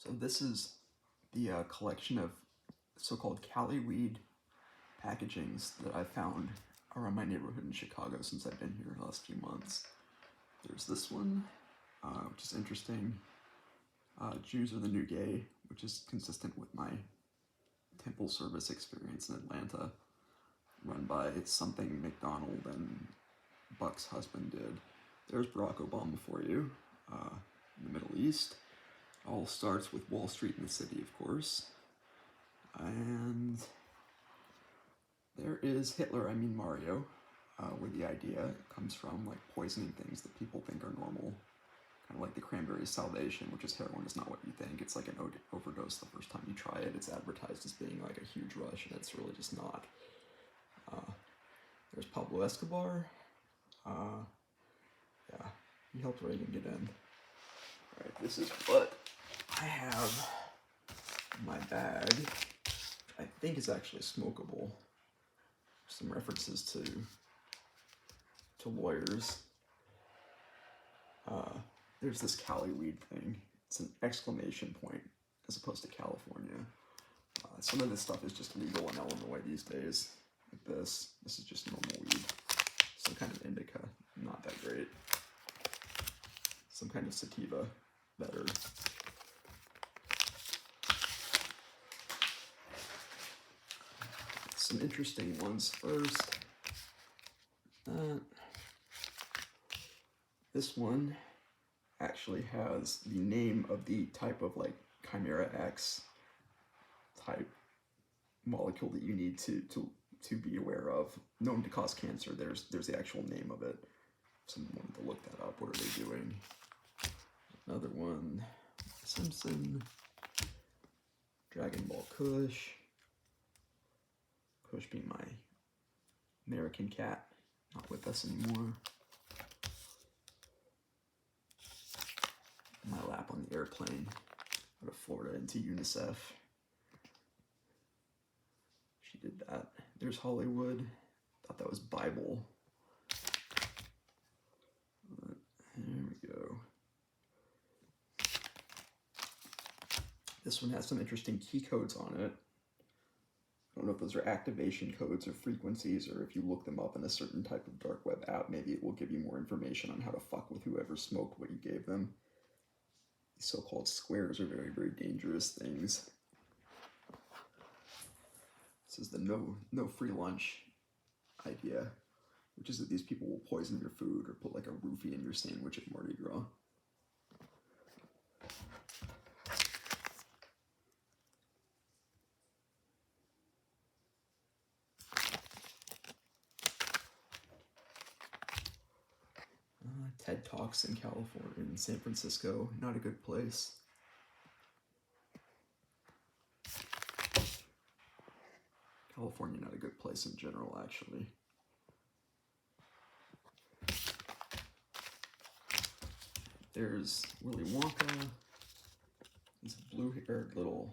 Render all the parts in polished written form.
So this is the collection of so-called Cali weed packagings that I found around my neighborhood in Chicago since I've been here the last few months. There's this one, which is interesting. Jews are the new gay, which is consistent with my temple service experience in Atlanta, run by something McDonald and Buck's husband did. There's Barack Obama for you, in the Middle East. All starts with Wall Street in the city, of course. And there is Hitler, Mario, where the idea comes from, like poisoning things that people think are normal. Kind of like the cranberry salvation, which is heroin is not what you think. It's like an overdose the first time you try it. It's advertised as being like a huge rush, and it's really just not. There's Pablo Escobar. Yeah, he helped Reagan get in. Alright, this is what I have in my bag. I think is actually smokable. Some references to lawyers. There's this Cali weed thing. It's an exclamation point as opposed to California. Some of this stuff is just legal in Illinois these days. Like this. This is just normal weed. Some kind of indica. Not that great. Some kind of sativa. Better. Some interesting ones first. This one actually has the name of the type of like Chimera X type molecule that you need to be aware of, known to cause cancer. There's the actual name of it. Someone wanted to look that up. What are they doing? Another one, Simpson, Dragon Ball Kush. Kush being my American cat, not with us anymore. My lap on the airplane out of Florida into UNICEF. She did that. There's Hollywood. Thought that was Bible. But there we go. This one has some interesting key codes on it. I don't know if those are activation codes or frequencies, or if you look them up in a certain type of dark web app, maybe it will give you more information on how to fuck with whoever smoked what you gave them. These so-called squares are very, very dangerous things. This is the no free lunch idea, which is that these people will poison your food or put like a roofie in your sandwich at Mardi Gras. TED Talks in California, in San Francisco, not a good place. California, not a good place in general, actually. There's Willy Wonka. These blue-haired little,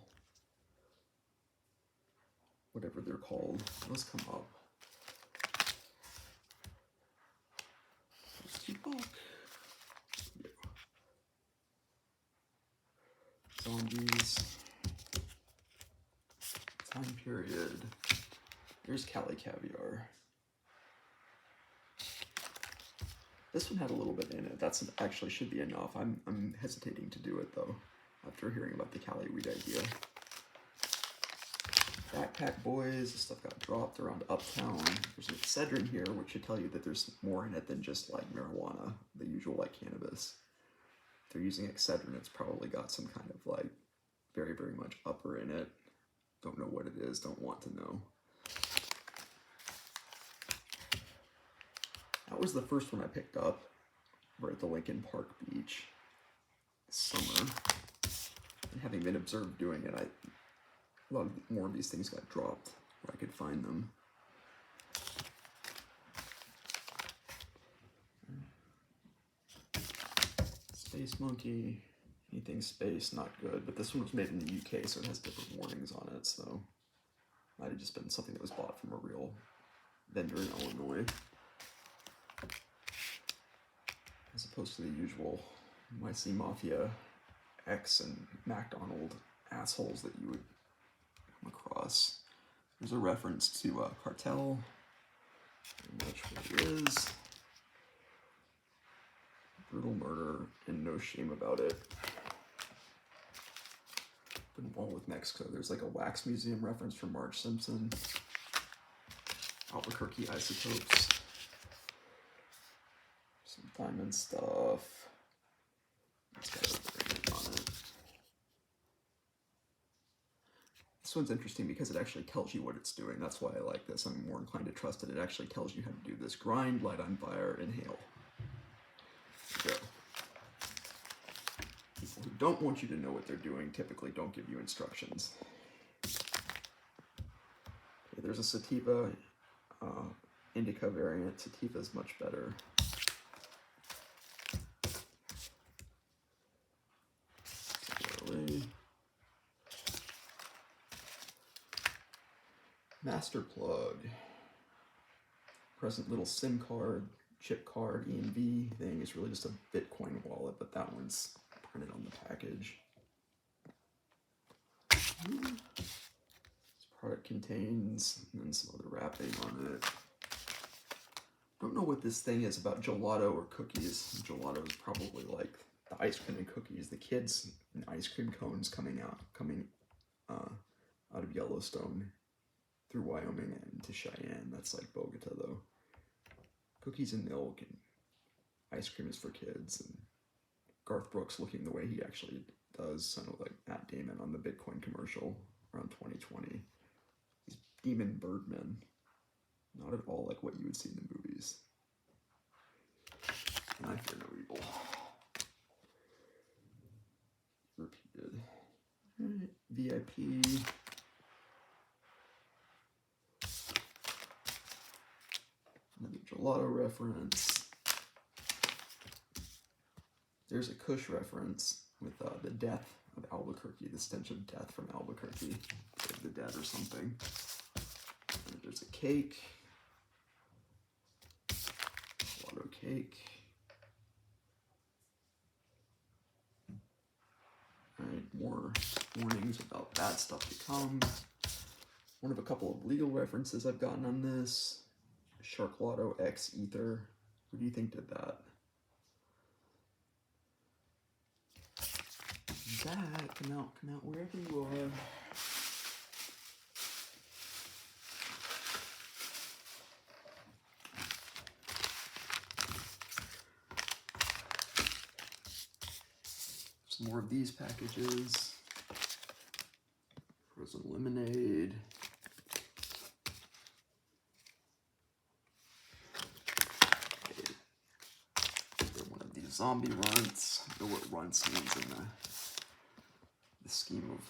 whatever they're called. Those come up. Tupac. Yeah. Zombies. Time period. Here's Cali caviar. This one had a little bit in it. That's actually should be enough. I'm hesitating to do it though, after hearing about the Cali weed idea. Backpack Boys, this stuff got dropped around Uptown. There's an Excedrin here, which should tell you that there's more in it than just like marijuana, the usual like cannabis. If they're using Excedrin, it's probably got some kind of like very, very much upper in it. Don't know what it is, don't want to know. That was the first one I picked up. We're at the Lincoln Park Beach this summer. And having been observed doing it, a lot more of these things got dropped where I could find them. Space Monkey, anything space, not good. But this one was made in the UK, so it has different warnings on it, so might have just been something that was bought from a real vendor in Illinois, as opposed to the usual YC Mafia X and McDonald assholes that you would come across. There's a reference to Cartel, which it is. Brutal murder and no shame about it. Been wall with Mexico. There's like a wax museum reference from Marge Simpson. Albuquerque isotopes. Some diamond stuff. It's got a brand on it. This one's interesting because it actually tells you what it's doing. That's why I like this. I'm more inclined to trust it. It actually tells you how to do this. Grind, light on fire, inhale. Go. People who don't want you to know what they're doing typically don't give you instructions. Okay, there's a sativa indica variant. Sativa is much better. Master plug. Present little SIM card, chip card, EMV thing is really just a Bitcoin wallet, but that one's printed on the package. This product contains, and then some other wrapping on it. Don't know what this thing is about gelato or cookies. Gelato is probably like the ice cream and cookies. The kids and ice cream cones coming out of Yellowstone through Wyoming and to Cheyenne. That's like Bogota though. Cookies and milk and ice cream is for kids. And Garth Brooks looking the way he actually does, sound like Matt Damon on the Bitcoin commercial around 2020. These demon birdmen. Not at all like what you would see in the movies. And I fear no evil. Repeated. Alright, VIP. Another gelato reference. There's a Kush reference with the death of Albuquerque, the stench of death from Albuquerque, of the dead or something. And there's a cake. Gelato cake. Alright, more warnings about bad stuff to come. One of a couple of legal references I've gotten on this. Shark Lotto X Ether. Who do you think did that? Zach, come out wherever you are. Some more of these packages. Frozen lemonade. One of these zombie runts. I don't know what runts means in the scheme of